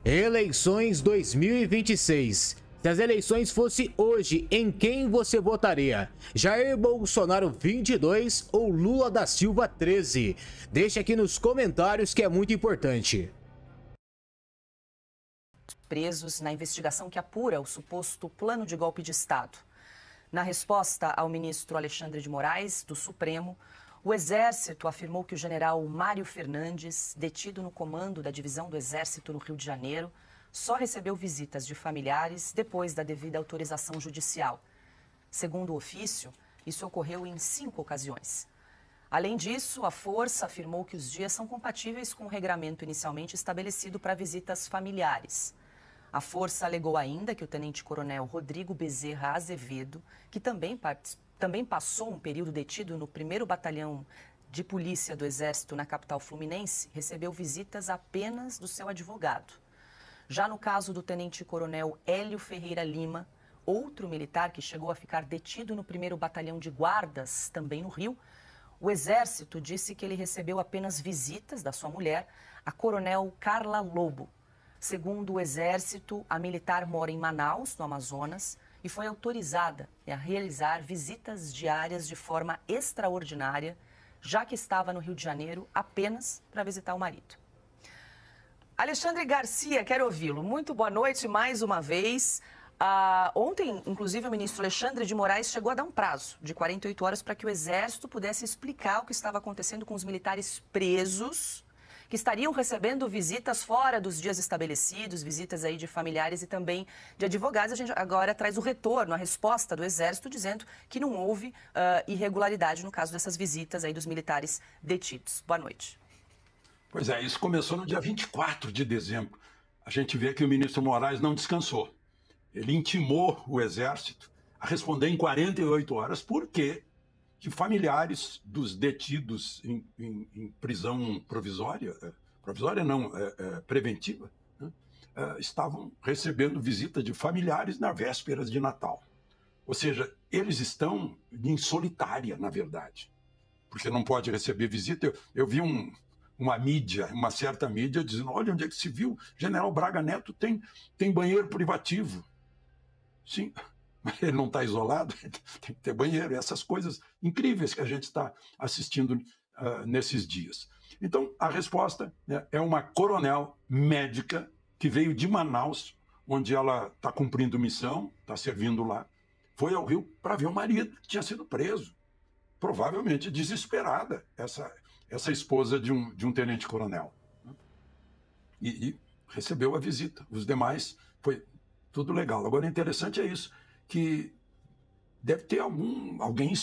Eleições 2026. Se as eleições fossem hoje, em quem você votaria? Jair Bolsonaro 22 ou Lula da Silva 13? Deixe aqui nos comentários que é muito importante. Presos na investigação que apura o suposto plano de golpe de Estado. Na resposta ao ministro Alexandre de Moraes, do Supremo, o Exército afirmou que o general Mário Fernandes, detido no comando da divisão do Exército no Rio de Janeiro, só recebeu visitas de familiares depois da devida autorização judicial. Segundo o ofício, isso ocorreu em 5 ocasiões. Além disso, a Força afirmou que os dias são compatíveis com o regramento inicialmente estabelecido para visitas familiares. A Força alegou ainda que o tenente-coronel Rodrigo Bezerra Azevedo, que também passou um período detido no 1º Batalhão de Polícia do Exército na capital fluminense, recebeu visitas apenas do seu advogado. Já no caso do tenente-coronel Hélio Ferreira Lima, outro militar que chegou a ficar detido no 1º Batalhão de Guardas, também no Rio, o Exército disse que ele recebeu apenas visitas da sua mulher, a coronel Carla Lobo. Segundo o Exército, a militar mora em Manaus, no Amazonas, e foi autorizada a realizar visitas diárias de forma extraordinária, já que estava no Rio de Janeiro apenas para visitar o marido. Alexandre Garcia, quero ouvi-lo. Muito boa noite mais uma vez. Ontem, inclusive, o ministro Alexandre de Moraes chegou a dar um prazo de 48 horas para que o Exército pudesse explicar o que estava acontecendo com os militares presos, que estariam recebendo visitas fora dos dias estabelecidos, visitas aí de familiares e também de advogados. A gente agora traz o retorno, a resposta do Exército, dizendo que não houve irregularidade no caso dessas visitas aí dos militares detidos. Boa noite. Pois é, isso começou no dia 24 de dezembro. A gente vê que o ministro Moraes não descansou. Ele intimou o Exército a responder em 48 horas por que familiares dos detidos em prisão provisória, preventiva, né, estavam recebendo visita de familiares na véspera de Natal. Ou seja, eles estão em solitária, na verdade, porque não pode receber visita. Eu vi uma certa mídia, dizendo, olha onde é que se viu, General Braga Neto tem banheiro privativo. Sim, mas ele não está isolado, tem que ter banheiro, essas coisas incríveis que a gente está assistindo nesses dias. Então, a resposta, né, é uma coronel médica que veio de Manaus, onde ela está cumprindo missão, está servindo lá, foi ao Rio para ver o marido, que tinha sido preso. Provavelmente desesperada, essa esposa de um tenente-coronel. E recebeu a visita. Os demais, foi tudo legal. Agora, interessante é isso, que deve ter alguém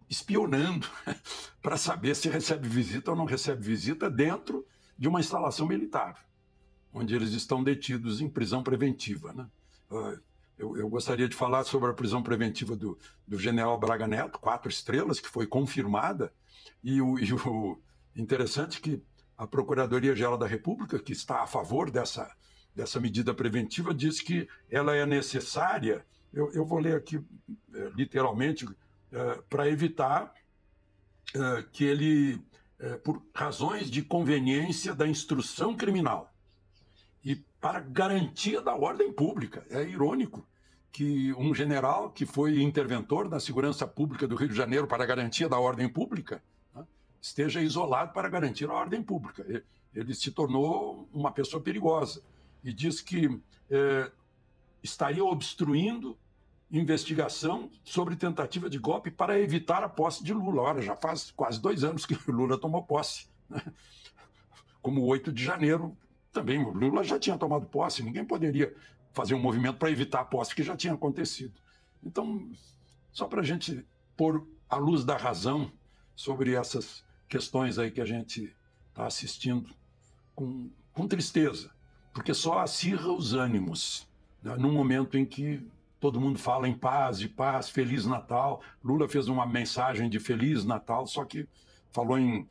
espionando para saber se recebe visita ou não recebe visita dentro de uma instalação militar, onde eles estão detidos em prisão preventiva, né? Eu gostaria de falar sobre a prisão preventiva do general Braga Neto, 4 estrelas, que foi confirmada, e o interessante é que a Procuradoria-Geral da República, que está a favor dessa medida preventiva, diz que ela é necessária, eu vou ler aqui literalmente, para evitar que ele, por razões de conveniência da instrução criminal e para garantia da ordem pública. É irônico que um general que foi interventor da segurança pública do Rio de Janeiro para a garantia da ordem pública, né, esteja isolado para garantir a ordem pública. Ele se tornou uma pessoa perigosa e diz que estaria obstruindo investigação sobre tentativa de golpe para evitar a posse de Lula. Ora, já faz quase 2 anos que o Lula tomou posse, né? Como o 8 de janeiro, também o Lula já tinha tomado posse, ninguém poderia fazer um movimento para evitar a posse que já tinha acontecido. Então, só para a gente pôr a luz da razão sobre essas questões aí que a gente está assistindo com tristeza, porque só acirra os ânimos, né, num momento em que todo mundo fala em paz, de paz, Feliz Natal. Lula fez uma mensagem de Feliz Natal, só que falou em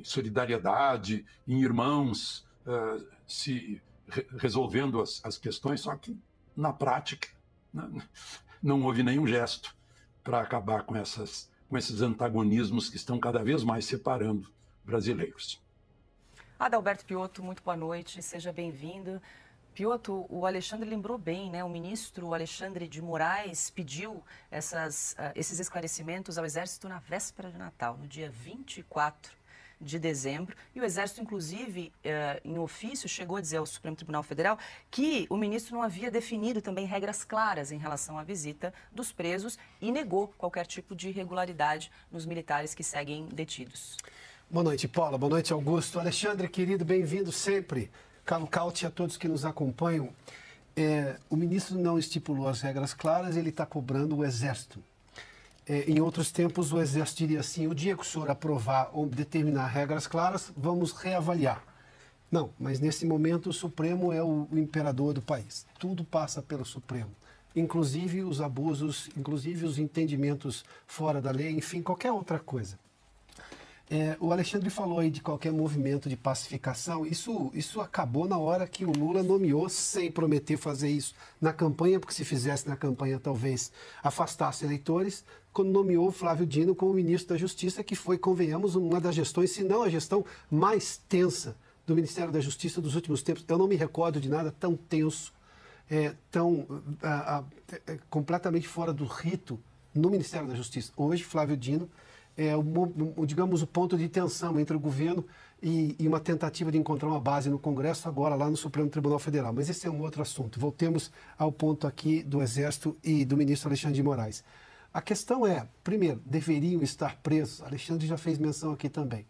solidariedade, em irmãos, resolvendo as questões, só que na prática, né, não houve nenhum gesto para acabar com esses antagonismos que estão cada vez mais separando brasileiros. Adalberto Piotto, muito boa noite, seja bem-vindo. Piotr, o Alexandre lembrou bem, né? O ministro Alexandre de Moraes pediu esses esclarecimentos ao Exército na véspera de Natal, no dia 24 de dezembro. E o Exército, inclusive, em ofício, chegou a dizer ao Supremo Tribunal Federal que o ministro não havia definido também regras claras em relação à visita dos presos e negou qualquer tipo de irregularidade nos militares que seguem detidos. Boa noite, Paula. Boa noite, Augusto. Alexandre, querido, bem-vindo sempre. Carlos Caut e a todos que nos acompanham. O ministro não estipulou as regras claras, ele está cobrando o Exército. Em outros tempos, o Exército diria assim, o dia que o senhor aprovar ou determinar regras claras, vamos reavaliar. Não, mas nesse momento o Supremo é o imperador do país. Tudo passa pelo Supremo, inclusive os abusos, inclusive os entendimentos fora da lei, enfim, qualquer outra coisa. O Alexandre falou aí de qualquer movimento de pacificação. Isso acabou na hora que o Lula nomeou, sem prometer fazer isso na campanha, porque se fizesse na campanha talvez afastasse eleitores, quando nomeou o Flávio Dino como ministro da Justiça, que foi, convenhamos, uma das gestões, se não a gestão mais tensa do Ministério da Justiça dos últimos tempos. Eu não me recordo de nada tão tenso, completamente fora do rito no Ministério da Justiça. Hoje, Flávio Dino digamos, o ponto de tensão entre o governo e uma tentativa de encontrar uma base no Congresso, agora lá no Supremo Tribunal Federal. Mas esse é um outro assunto. Voltemos ao ponto aqui do Exército e do ministro Alexandre de Moraes. A questão é, primeiro, deveriam estar presos? Alexandre já fez menção aqui também.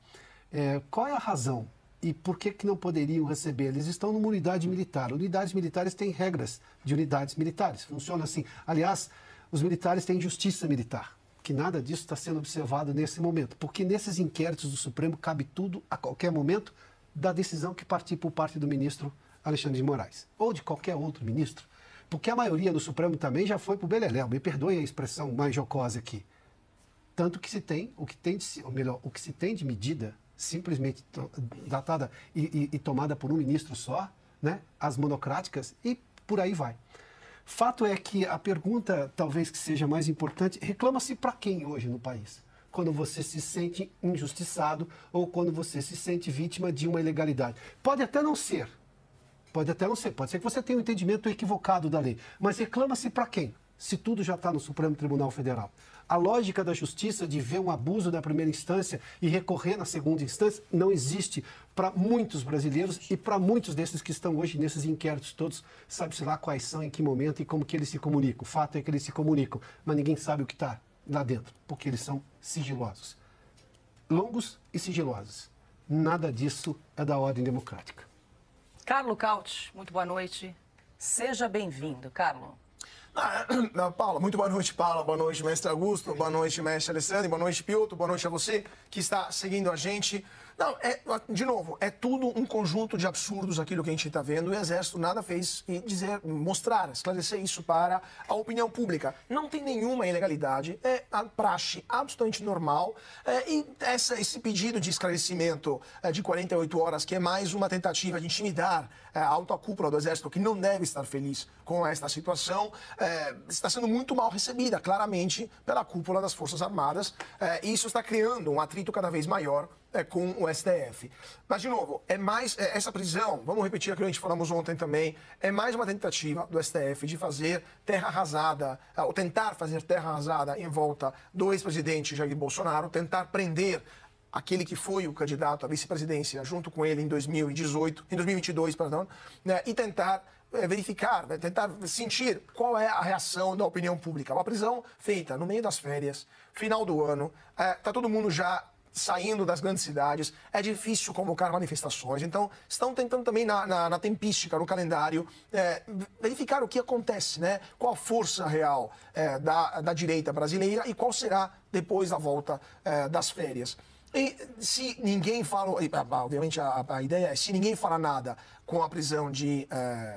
Qual é a razão? E por que não poderiam receber? Eles estão numa unidade militar. Unidades militares têm regras de unidades militares. Funciona assim. Aliás, os militares têm justiça militar. Que nada disso está sendo observado nesse momento, porque nesses inquéritos do Supremo cabe tudo, a qualquer momento, da decisão que partir por parte do ministro Alexandre de Moraes, ou de qualquer outro ministro, porque a maioria do Supremo também já foi para o beleléu, me perdoem a expressão mais jocosa aqui. Tanto que se tem, o que se tem de medida simplesmente datada e tomada por um ministro só, né, as monocráticas, e por aí vai. Fato é que a pergunta, talvez que seja mais importante, reclama-se para quem hoje no país? Quando você se sente injustiçado ou quando você se sente vítima de uma ilegalidade. Pode até não ser, pode ser que você tenha um entendimento equivocado da lei, mas reclama-se para quem? Se tudo já está no Supremo Tribunal Federal. A lógica da justiça de ver um abuso da primeira instância e recorrer na segunda instância não existe para muitos brasileiros e para muitos desses que estão hoje nesses inquéritos todos, sabe-se lá quais são, em que momento e como que eles se comunicam. O fato é que eles se comunicam, mas ninguém sabe o que está lá dentro, porque eles são sigilosos. Longos e sigilosos. Nada disso é da ordem democrática. Carlos Caut, muito boa noite. Seja bem-vindo, Carlos. Paula, muito boa noite, Paula. Boa noite, mestre Augusto. Boa noite, mestre Alessandro. Boa noite, Piotr. Boa noite a você que está seguindo a gente. Não, de novo, é tudo um conjunto de absurdos aquilo que a gente está vendo. O Exército nada fez em mostrar, esclarecer isso para a opinião pública. Não tem nenhuma ilegalidade, é a praxe absolutamente normal. E esse pedido de esclarecimento de 48 horas, que é mais uma tentativa de intimidar a alta cúpula do Exército, que não deve estar feliz com esta situação, está sendo muito mal recebida, claramente, pela cúpula das Forças Armadas. E isso está criando um atrito cada vez maior com o STF. Mas, de novo, essa prisão, vamos repetir aquilo que a gente falamos ontem também, é mais uma tentativa do STF de fazer terra arrasada, ou tentar fazer terra arrasada em volta do ex-presidente Jair Bolsonaro, tentar prender aquele que foi o candidato à vice-presidência junto com ele em 2022, né, e tentar verificar, tentar sentir qual é a reação da opinião pública. Uma prisão feita no meio das férias, final do ano, está todo mundo já saindo das grandes cidades, é difícil convocar manifestações, então estão tentando também na tempística, no calendário, verificar o que acontece, né? Qual a força real da direita brasileira e qual será depois da volta das férias. E se ninguém fala, obviamente a ideia é, se ninguém fala nada com a prisão de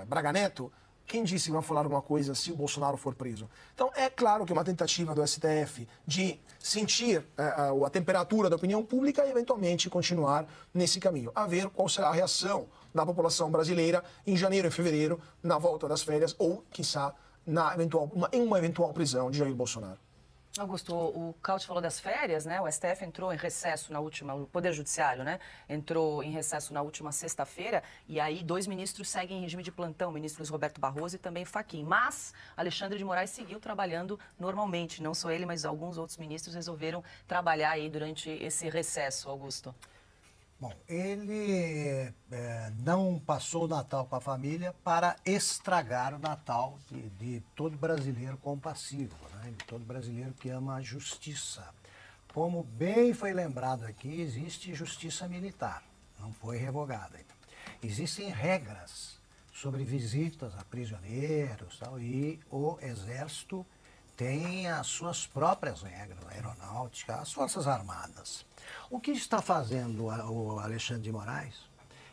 Braga Neto, quem disse que vai falar alguma coisa se o Bolsonaro for preso? Então, é claro que é uma tentativa do STF de sentir a temperatura da opinião pública e, eventualmente, continuar nesse caminho. A ver qual será a reação da população brasileira em janeiro e fevereiro, na volta das férias, ou, quiçá, em uma eventual prisão de Jair Bolsonaro. Augusto, o Caute falou das férias, né? O STF entrou em recesso na última, o Poder Judiciário, né? Entrou em recesso na última sexta-feira e aí 2 ministros seguem em regime de plantão, ministros Roberto Barroso e também Fachin. Mas Alexandre de Moraes seguiu trabalhando normalmente, não só ele, mas alguns outros ministros resolveram trabalhar aí durante esse recesso, Augusto. Bom, ele não passou o Natal com a família para estragar o Natal de todo brasileiro compassivo, né? De todo brasileiro que ama a justiça. Como bem foi lembrado aqui, existe justiça militar, não foi revogada ainda. Existem regras sobre visitas a prisioneiros tal, e o Exército tem as suas próprias regras, a aeronáutica, as Forças Armadas. O que está fazendo o Alexandre de Moraes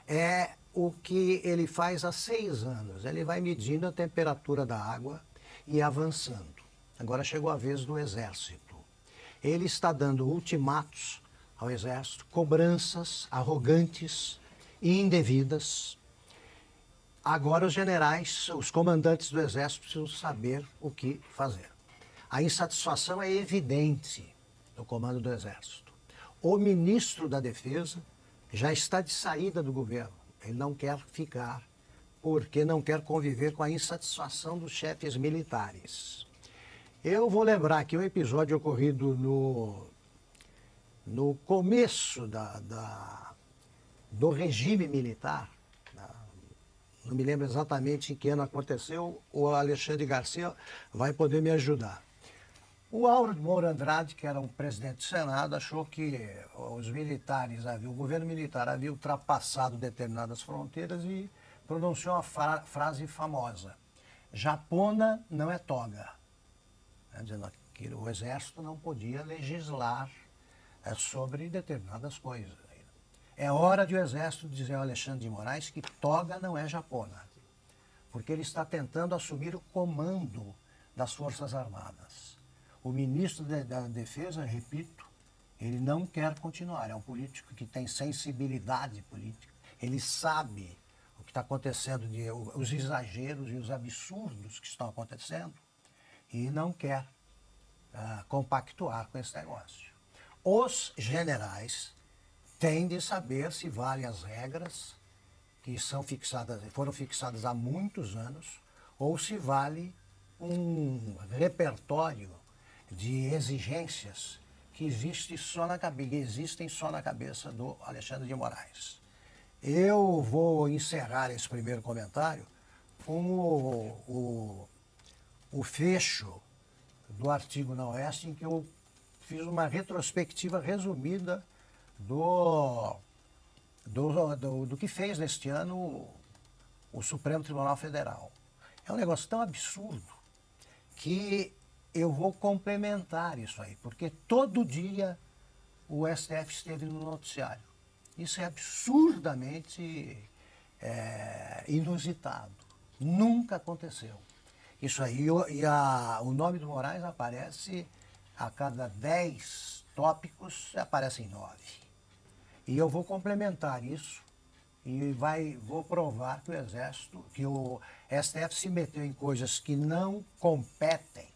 é o que ele faz há 6 anos. Ele vai medindo a temperatura da água e avançando. Agora chegou a vez do Exército. Ele está dando ultimatos ao Exército, cobranças arrogantes e indevidas. Agora os generais, os comandantes do Exército precisam saber o que fazer. A insatisfação é evidente no comando do Exército. O ministro da Defesa já está de saída do governo. Ele não quer ficar porque não quer conviver com a insatisfação dos chefes militares. Eu vou lembrar aqui um episódio ocorrido no começo do regime militar. Não me lembro exatamente em que ano aconteceu, o Alexandre Garcia vai poder me ajudar. O Auro Moura Andrade, que era um presidente do Senado, achou que os militares, o governo militar havia ultrapassado determinadas fronteiras e pronunciou uma frase famosa: japona não é toga. Dizendo que o Exército não podia legislar sobre determinadas coisas. É hora de o Exército dizer ao Alexandre de Moraes que toga não é japona, porque ele está tentando assumir o comando das Forças Armadas. O ministro da Defesa, repito, ele não quer continuar. É um político que tem sensibilidade política. Ele sabe o que está acontecendo, os exageros e os absurdos que estão acontecendo, e não quer compactuar com esse negócio. Os generais têm de saber se valem as regras que foram fixadas há muitos anos, ou se vale um repertório de exigências que existem só na cabeça do Alexandre de Moraes. Eu vou encerrar esse primeiro comentário com o fecho do artigo na Oeste, em que eu fiz uma retrospectiva resumida do que fez neste ano o Supremo Tribunal Federal. É um negócio tão absurdo que eu vou complementar isso aí, porque todo dia o STF esteve no noticiário. Isso é absurdamente inusitado. Nunca aconteceu. Isso aí, o nome do Moraes aparece a cada 10 tópicos, aparecem 9. E eu vou complementar isso e vou provar que o STF se meteu em coisas que não competem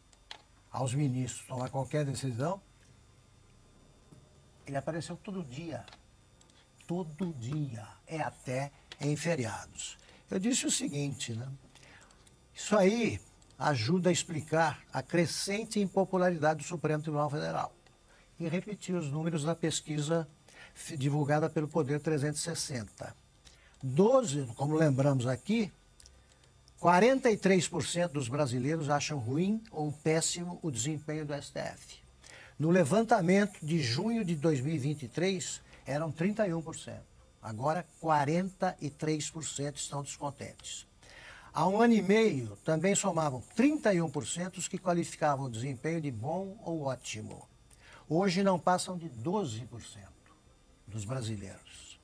aos ministros tomar qualquer decisão. Ele apareceu todo dia, até em feriados. Eu disse o seguinte, né? Isso aí ajuda a explicar a crescente impopularidade do Supremo Tribunal Federal. E repetir os números da pesquisa divulgada pelo Poder 360. 12, como lembramos aqui, 43% dos brasileiros acham ruim ou péssimo o desempenho do STF. No levantamento de junho de 2023, eram 31%. Agora, 43% estão descontentes. Há um ano e meio, também somavam 31% os que qualificavam o desempenho de bom ou ótimo. Hoje não passam de 12% dos brasileiros.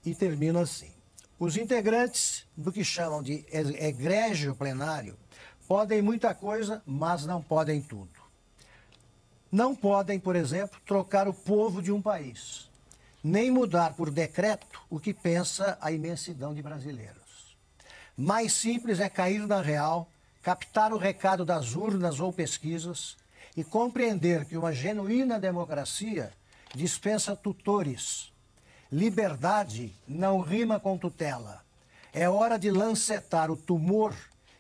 E termino assim. Os integrantes do que chamam de egrégio plenário podem muita coisa, mas não podem tudo. Não podem, por exemplo, trocar o povo de um país, nem mudar por decreto o que pensa a imensidão de brasileiros. Mais simples é cair na real, captar o recado das urnas ou pesquisas e compreender que uma genuína democracia dispensa tutores. Liberdade não rima com tutela. É hora de lancetar o tumor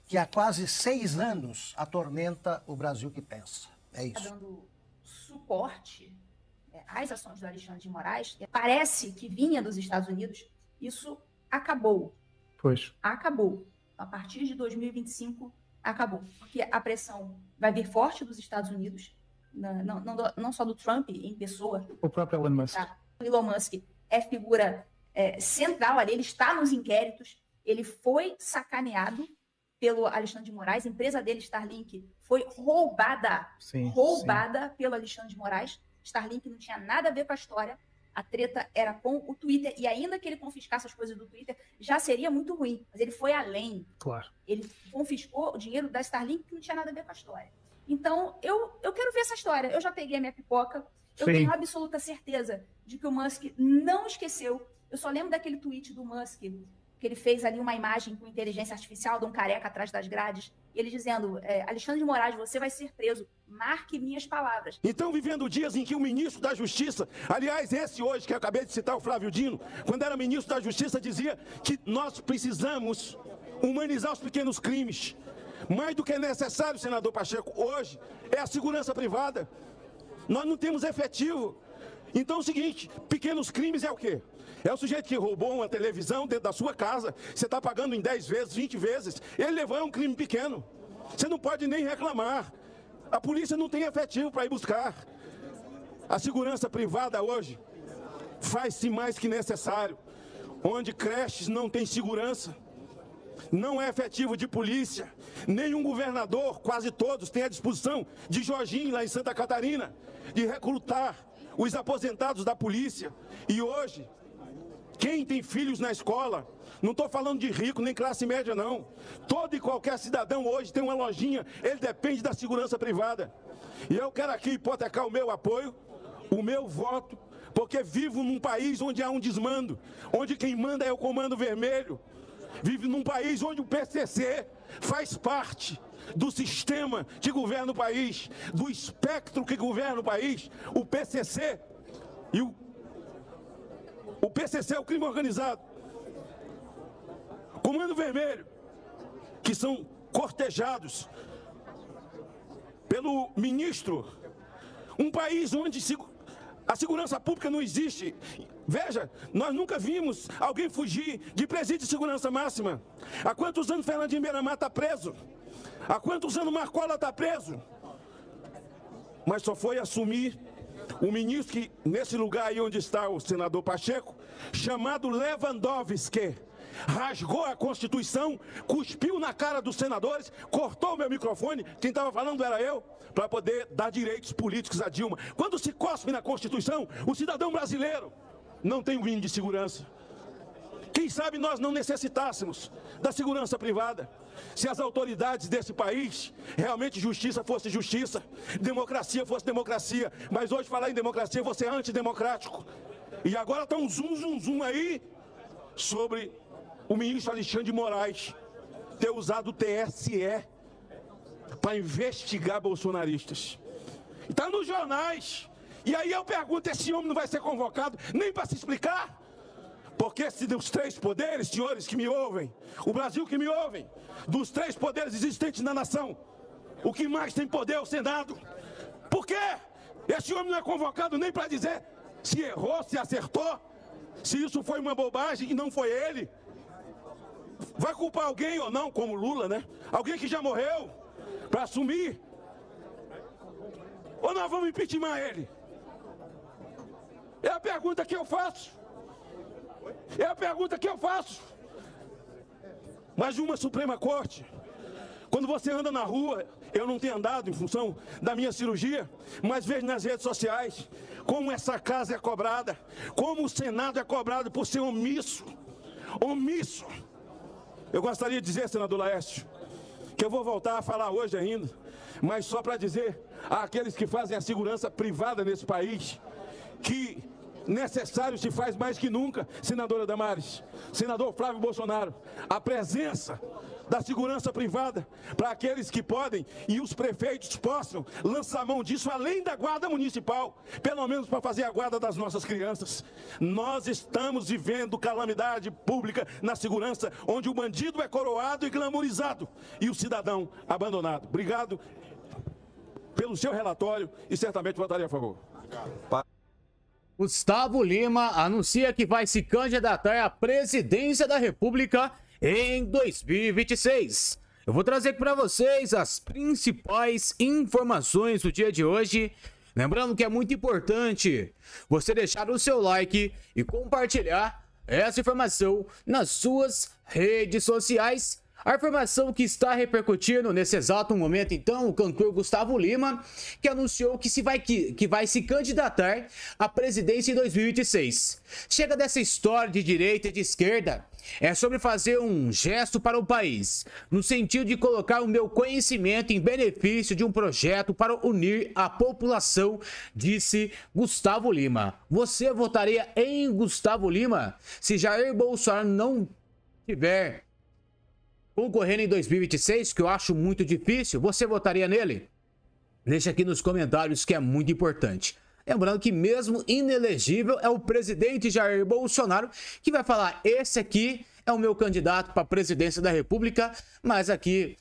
que há quase 6 anos atormenta o Brasil que pensa. É isso. Está dando suporte às ações do Alexandre de Moraes. Parece que vinha dos Estados Unidos. Isso acabou. Pois. Acabou. A partir de 2025, acabou. Porque a pressão vai vir forte dos Estados Unidos, não só do Trump em pessoa. O próprio Elon Musk. Tá? O Elon Musk é figura central ali, ele está nos inquéritos, ele foi sacaneado pelo Alexandre de Moraes, a empresa dele, Starlink, foi roubada pelo Alexandre de Moraes. Starlink não tinha nada a ver com a história, a treta era com o Twitter, e ainda que ele confiscasse as coisas do Twitter, já seria muito ruim, mas ele foi além. Claro. Ele confiscou o dinheiro da Starlink, que não tinha nada a ver com a história. Então, eu quero ver essa história. Eu já peguei a minha pipoca, eu tenho absoluta certeza de que o Musk não esqueceu. Eu só lembro daquele tweet do Musk, que ele fez ali uma imagem com inteligência artificial de um careca atrás das grades, e ele dizendo, Alexandre de Moraes, você vai ser preso, marque minhas palavras. Então, vivendo dias em que o ministro da Justiça, aliás, esse hoje que eu acabei de citar, o Flávio Dino, quando era ministro da Justiça, dizia que nós precisamos humanizar os pequenos crimes. Mais do que é necessário, senador Pacheco, hoje é a segurança privada. Nós não temos efetivo. Então é o seguinte, pequenos crimes é o quê? É o sujeito que roubou uma televisão dentro da sua casa, você está pagando em 10 vezes, 20 vezes, ele levou um crime pequeno. Você não pode nem reclamar. A polícia não tem efetivo para ir buscar. A segurança privada hoje faz-se mais que necessário. Onde creches não tem segurança, não é efetivo de polícia. Nenhum governador, quase todos, tem a disposição de Jorginho, lá em Santa Catarina, de recrutar os aposentados da polícia. E hoje, quem tem filhos na escola, não estou falando de rico nem classe média não, todo e qualquer cidadão hoje tem uma lojinha, ele depende da segurança privada. E eu quero aqui hipotecar o meu apoio, o meu voto, porque vivo num país onde há um desmando, onde quem manda é o Comando Vermelho. Vive num país onde o PCC faz parte do sistema que governa o país, do espectro que governa o país. O PCC e o PCC é o crime organizado. Comando Vermelho, que são cortejados pelo ministro. Um país onde a segurança pública não existe. Veja, nós nunca vimos alguém fugir de presídio de segurança máxima. Há quantos anos Fernandinho Beiramar está preso? Há quantos anos Marcola está preso? Mas só foi assumir o ministro que, nesse lugar aí onde está o senador Pacheco, chamado Lewandowski, rasgou a Constituição, cuspiu na cara dos senadores, cortou o meu microfone, quem estava falando era eu, para poder dar direitos políticos a Dilma. Quando se cospe na Constituição, o cidadão brasileiro não tem um mínimo de segurança. Quem sabe nós não necessitássemos da segurança privada, se as autoridades desse país, realmente justiça fosse justiça, democracia fosse democracia. Mas hoje falar em democracia, você é antidemocrático. E agora está um zum aí sobre o ministro Alexandre de Moraes ter usado o TSE para investigar bolsonaristas. Está nos jornais. E aí eu pergunto, esse homem não vai ser convocado nem para se explicar? Porque se dos 3 poderes, senhores que me ouvem, o Brasil que me ouvem, dos 3 poderes existentes na nação, o que mais tem poder é o Senado. Por quê? Esse homem não é convocado nem para dizer se errou, se acertou, se isso foi uma bobagem e não foi ele. Vai culpar alguém ou não, como Lula, né? Alguém que já morreu, para assumir? Ou nós vamos impeachment ele? É a pergunta que eu faço. É a pergunta que eu faço. Mas uma Suprema Corte, quando você anda na rua, eu não tenho andado em função da minha cirurgia, mas vejo nas redes sociais como essa casa é cobrada, como o Senado é cobrado por ser omisso. Omisso. Eu gostaria de dizer, senador Laércio, que eu vou voltar a falar hoje ainda, mas só para dizer àqueles que fazem a segurança privada nesse país, que necessário se faz mais que nunca, senadora Damares, senador Flávio Bolsonaro, a presença da segurança privada para aqueles que podem e os prefeitos possam lançar mão disso além da guarda municipal, pelo menos para fazer a guarda das nossas crianças. Nós estamos vivendo calamidade pública na segurança, onde o bandido é coroado e glamourizado e o cidadão abandonado. Obrigado pelo seu relatório e certamente votarei a favor. Gustavo Lima anuncia que vai se candidatar à presidência da República em 2026. Eu vou trazer para vocês as principais informações do dia de hoje. Lembrando que é muito importante você deixar o seu like e compartilhar essa informação nas suas redes sociais. A informação que está repercutindo nesse exato momento, então, o cantor Gustavo Lima, que anunciou que vai se candidatar à presidência em 2026. Chega dessa história de direita e de esquerda, é sobre fazer um gesto para o país, no sentido de colocar o meu conhecimento em benefício de um projeto para unir a população, disse Gustavo Lima. Você votaria em Gustavo Lima se Jair Bolsonaro não tiver concorrendo em 2026, que eu acho muito difícil? Você votaria nele? Deixa aqui nos comentários, que é muito importante. Lembrando que mesmo inelegível, é o presidente Jair Bolsonaro que vai falar: esse aqui é o meu candidato para a presidência da República. Mas aqui,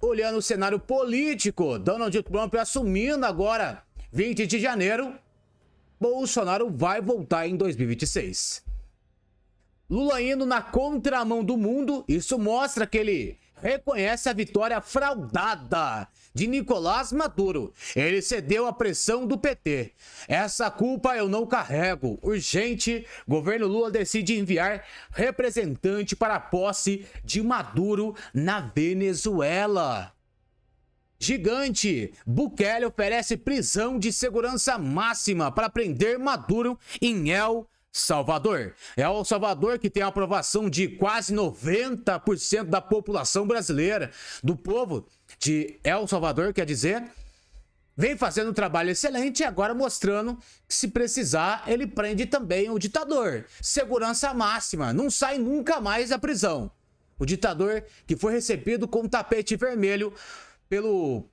olhando o cenário político, Donald Trump assumindo agora 20 de janeiro, Bolsonaro vai voltar em 2026. Lula indo na contramão do mundo, isso mostra que ele reconhece a vitória fraudada de Nicolás Maduro. Ele cedeu à pressão do PT. Essa culpa eu não carrego. Urgente, governo Lula decide enviar representante para a posse de Maduro na Venezuela. Gigante, Bukele oferece prisão de segurança máxima para prender Maduro em El Salvador. El Salvador, que tem a aprovação de quase 90% da população brasileira, do povo de El Salvador, quer dizer, vem fazendo um trabalho excelente e agora mostrando que, se precisar, ele prende também o ditador. Segurança máxima, não sai nunca mais da prisão. O ditador que foi recebido com tapete vermelho pelo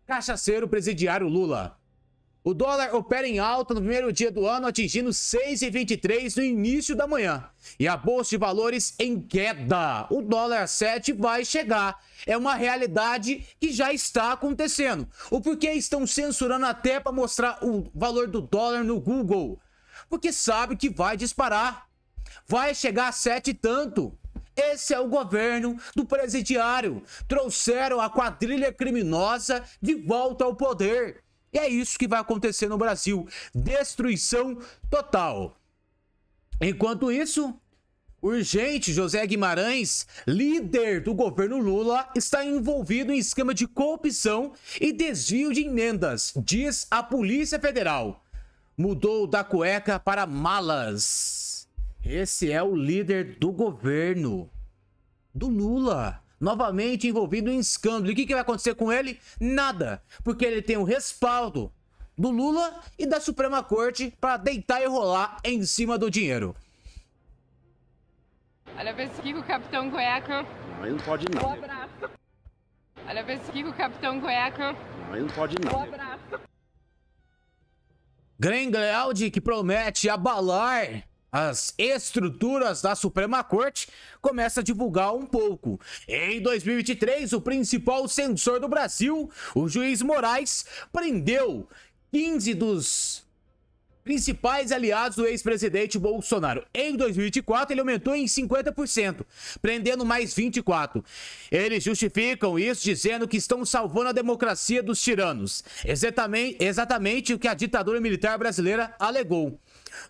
cachaceiro presidiário Lula. O dólar opera em alta no primeiro dia do ano, atingindo 6,23 no início da manhã. E a bolsa de valores em queda. O dólar 7 vai chegar. É uma realidade que já está acontecendo. O porquê estão censurando até para mostrar o valor do dólar no Google? Porque sabe que vai disparar. Vai chegar a 7 e tanto. Esse é o governo do presidiário. Trouxeram a quadrilha criminosa de volta ao poder. E é isso que vai acontecer no Brasil. Destruição total. Enquanto isso, urgente, José Guimarães, líder do governo Lula, está envolvido em esquema de corrupção e desvio de emendas, diz a Polícia Federal. Mudou da cueca para malas. Esse é o líder do governo do Lula. Novamente envolvido em escândalo. E o que vai acontecer com ele? Nada. Porque ele tem o respaldo do Lula e da Suprema Corte para deitar e rolar em cima do dinheiro. Olha, vê aqui com o Capitão Cueca. Não, aí não pode não. Um abraço. Olha, vê aqui com o Capitão Cueca. Não, aí não pode não. Um abraço. Grengaldi, que promete abalar as estruturas da Suprema Corte, começa a divulgar um pouco. Em 2023, o principal censor do Brasil, o juiz Moraes, prendeu 15 dos principais aliados do ex-presidente Bolsonaro. Em 2024, ele aumentou em 50%, prendendo mais 24. Eles justificam isso dizendo que estão salvando a democracia dos tiranos. Exatamente o que a ditadura militar brasileira alegou.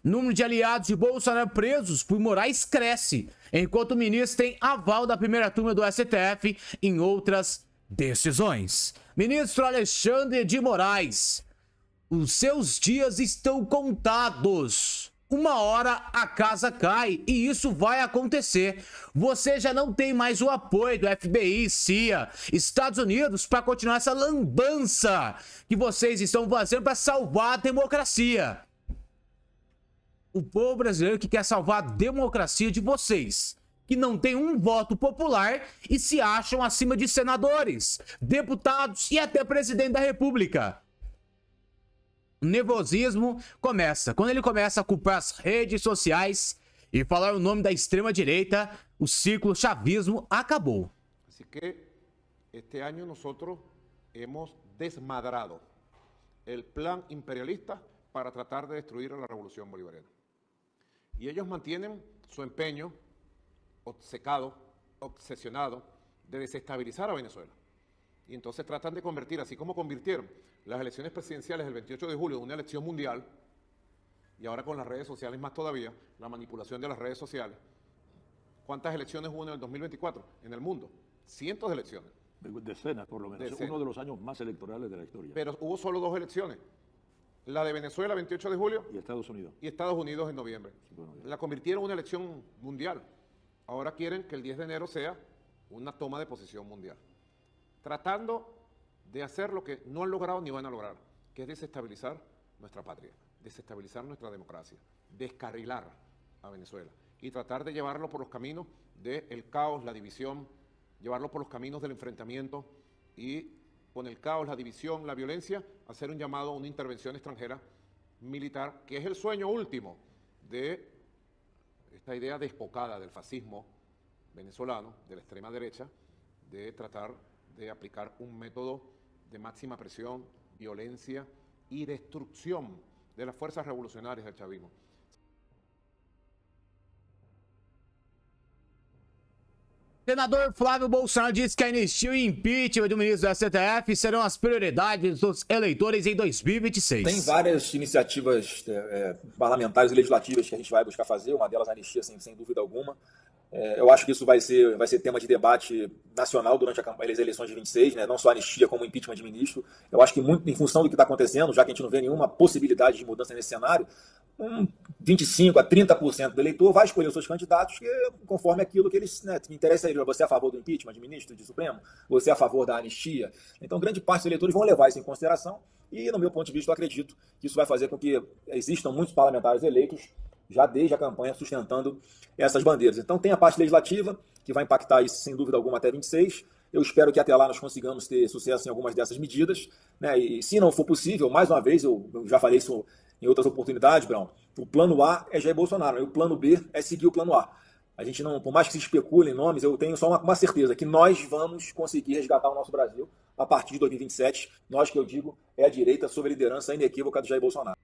Número de aliados de Bolsonaro presos por Moraes cresce, enquanto o ministro tem aval da primeira turma do STF em outras decisões. Ministro Alexandre de Moraes, os seus dias estão contados. Uma hora a casa cai e isso vai acontecer. Você já não tem mais o apoio do FBI, CIA, Estados Unidos para continuar essa lambança que vocês estão fazendo para salvar a democracia. O povo brasileiro que quer salvar a democracia de vocês. que não têm um voto popular e se acham acima de senadores, deputados e até presidente da República. O nervosismo começa. Quando ele começa a culpar as redes sociais e falar o nome da extrema-direita, o ciclo chavismo acabou. Así que este año nosotros hemos desmadrado el plan imperialista para tratar de destruir a la revolución bolivariana. Y ellos mantienen su empeño obsesionado de desestabilizar a Venezuela. Y entonces tratan de convertir, así como convirtieron las elecciones presidenciales del 28 de julio en una elección mundial, y ahora con las redes sociales más todavía, la manipulación de las redes sociales. ¿Cuántas elecciones hubo en el 2024 en el mundo? Cientos de elecciones. Decenas, por lo menos. Decenas. Uno de los años más electorales de la historia. Pero hubo solo 2 elecciones. La de Venezuela, 28 de julio. Y Estados Unidos. Y Estados Unidos en noviembre. Bueno, la convirtieron en una elección mundial. Ahora quieren que el 10 de enero sea una toma de posesión mundial. Tratando de hacer lo que no han logrado ni van a lograr, que es desestabilizar nuestra patria, desestabilizar nuestra democracia, descarrilar a Venezuela y tratar de llevarlo por los caminos del caos, la división, llevarlo por los caminos del enfrentamiento y con el caos, la división, la violencia, hacer un llamado a una intervención extranjera militar, que es el sueño último de esta idea desbocada del fascismo venezolano, de la extrema derecha, de tratar de aplicar un método de máxima presión, violencia y destrucción de las fuerzas revolucionarias del chavismo. Senador Flávio Bolsonaro disse que a anistia e impeachment do ministro da STF serão as prioridades dos eleitores em 2026. Tem várias iniciativas parlamentares e legislativas que a gente vai buscar fazer, uma delas a anistia, sem dúvida alguma. Eu acho que isso vai ser tema de debate nacional durante as eleições de 26, né? Não só a anistia como o impeachment de ministro. Eu acho que muito em função do que está acontecendo, já que a gente não vê nenhuma possibilidade de mudança nesse cenário, 25% a 30% do eleitor vai escolher os seus candidatos conforme aquilo que eles, né, interessa a ele. Você é a favor do impeachment de ministro de Supremo? Você é a favor da anistia? Então, grande parte dos eleitores vão levar isso em consideração e, no meu ponto de vista, eu acredito que isso vai fazer com que existam muitos parlamentares eleitos já desde a campanha sustentando essas bandeiras. Então tem a parte legislativa, que vai impactar isso sem dúvida alguma até 26. Eu espero que até lá nós consigamos ter sucesso em algumas dessas medidas, né? E se não for possível, mais uma vez, eu já falei isso em outras oportunidades, Brão, o plano A é Jair Bolsonaro, e o plano B é seguir o plano A. A gente não, por mais que se especule em nomes, eu tenho só uma certeza, que nós vamos conseguir resgatar o nosso Brasil a partir de 2027. Nós, que eu digo, é a direita sob a liderança inequívoca do Jair Bolsonaro.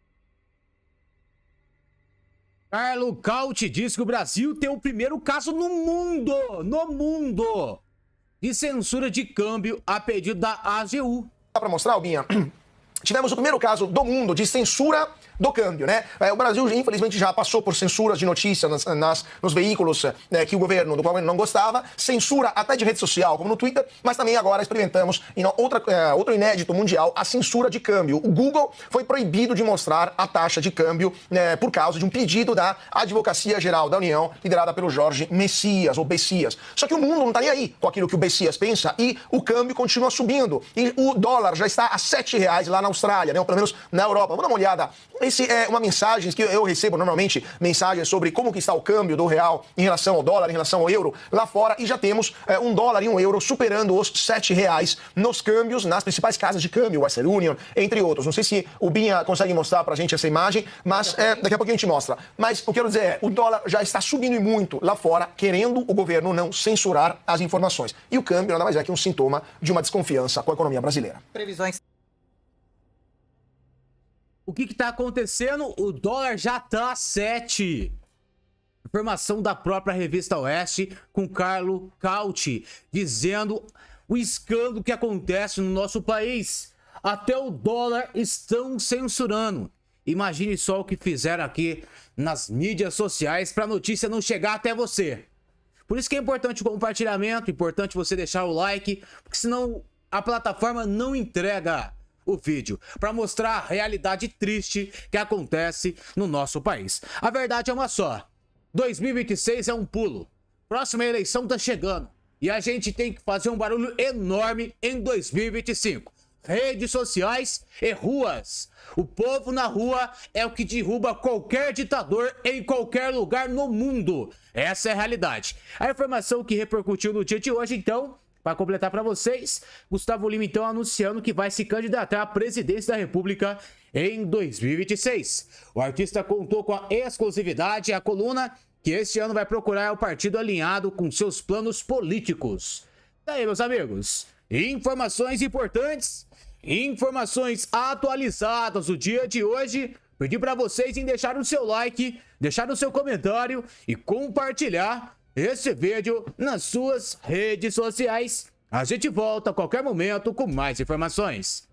Carlo Cauti diz que o Brasil tem o primeiro caso no mundo, de censura de câmbio a pedido da AGU. Dá para mostrar, Albinha? Tivemos o primeiro caso do mundo de censura do câmbio, né? O Brasil, infelizmente, já passou por censuras de notícias nos veículos que o governo, do qual ele não gostava, censura até de rede social, como no Twitter, mas também agora experimentamos, em outro inédito mundial, a censura de câmbio. O Google foi proibido de mostrar a taxa de câmbio por causa de um pedido da Advocacia Geral da União, liderada pelo Jorge Messias, ou Bessias. Só que o mundo não está nem aí com aquilo que o Bessias pensa e o câmbio continua subindo. E o dólar já está a R$7 lá na Austrália, né? Ou pelo menos na Europa. Vamos dar uma olhada. Esse é uma mensagem que eu recebo normalmente, mensagens sobre como que está o câmbio do real em relação ao dólar, em relação ao euro lá fora, e já temos um dólar e um euro superando os R$7 nos câmbios nas principais casas de câmbio, Western Union, entre outros. Não sei se o Binha consegue mostrar pra gente essa imagem, mas daqui a pouquinho a gente mostra. Mas o que eu quero dizer é, o dólar já está subindo e muito lá fora, querendo o governo não censurar as informações. E o câmbio nada mais é que um sintoma de uma desconfiança com a economia brasileira. Previsões. O que está acontecendo? O dólar já está a 7. Informação da própria Revista Oeste com Carlo Cauti, dizendo o escândalo que acontece no nosso país. Até o dólar estão censurando. Imagine só o que fizeram aqui nas mídias sociais para a notícia não chegar até você. Por isso que é importante o compartilhamento, importante você deixar o like, porque senão a plataforma não entrega o vídeo para mostrar a realidade triste que acontece no nosso país. A verdade é uma só: 2026 é um pulo. Próxima eleição tá chegando e a gente tem que fazer um barulho enorme em 2025. redes sociais e ruas. O povo na rua é o que derruba qualquer ditador em qualquer lugar no mundo. Essa é a realidade. A informação que repercutiu no dia de hoje, então, para completar para vocês, Gustavo Lima, então, anunciando que vai se candidatar à presidência da República em 2026. O artista contou com a exclusividade, a coluna, que este ano vai procurar o partido alinhado com seus planos políticos. Daí, meus amigos, informações importantes, informações atualizadas do dia de hoje. Pedi para vocês em deixar o seu like, deixar o seu comentário e compartilhar esse vídeo nas suas redes sociais. A gente volta a qualquer momento com mais informações.